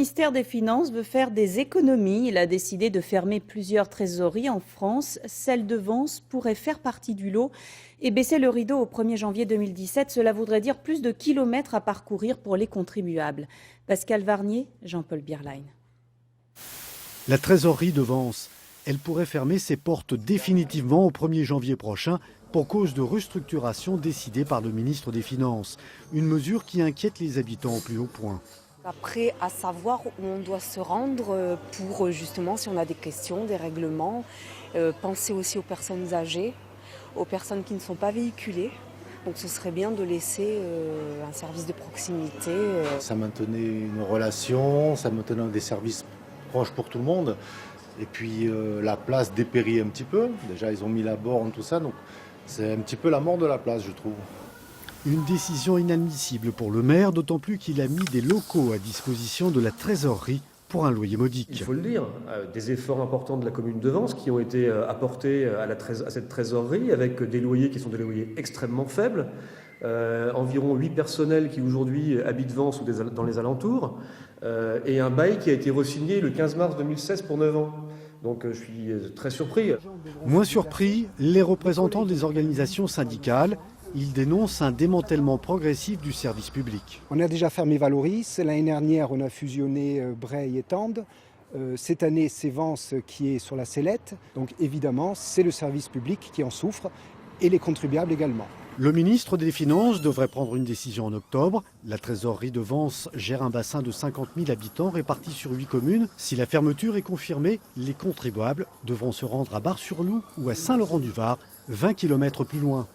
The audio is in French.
Le ministère des Finances veut faire des économies. Il a décidé de fermer plusieurs trésoreries en France. Celle de Vence pourrait faire partie du lot et baisser le rideau au 1er janvier 2017. Cela voudrait dire plus de kilomètres à parcourir pour les contribuables. Pascal Varnier, Jean-Paul Bierlein. La trésorerie de Vence, elle pourrait fermer ses portes définitivement au 1er janvier prochain pour cause de restructuration décidée par le ministre des Finances. Une mesure qui inquiète les habitants au plus haut point. Après, à savoir où on doit se rendre pour justement, si on a des questions, des règlements, penser aussi aux personnes âgées, aux personnes qui ne sont pas véhiculées. Donc ce serait bien de laisser un service de proximité. Ça maintenait une relation, ça maintenait des services proches pour tout le monde. Et puis la place dépérit un petit peu. Déjà, ils ont mis la borne, tout ça. Donc c'est un petit peu la mort de la place, je trouve. Une décision inadmissible pour le maire, d'autant plus qu'il a mis des locaux à disposition de la trésorerie pour un loyer modique. Il faut le dire, des efforts importants de la commune de Vence qui ont été apportés à cette trésorerie avec des loyers qui sont des loyers extrêmement faibles. Environ 8 personnels qui aujourd'hui habitent Vence ou dans les alentours et un bail qui a été re-signé le 15 mars 2016 pour 9 ans. Donc je suis très surpris. Moins surpris, les représentants des organisations syndicales. Ils dénoncent un démantèlement progressif du service public. On a déjà fermé Valoris, l'année dernière on a fusionné Breil et Tende. Cette année c'est Vence qui est sur la sellette, donc évidemment c'est le service public qui en souffre et les contribuables également. Le ministre des Finances devrait prendre une décision en octobre. La trésorerie de Vence gère un bassin de 50 000 habitants répartis sur 8 communes. Si la fermeture est confirmée, les contribuables devront se rendre à Bar-sur-Loup ou à Saint-Laurent-du-Var, 20 km plus loin.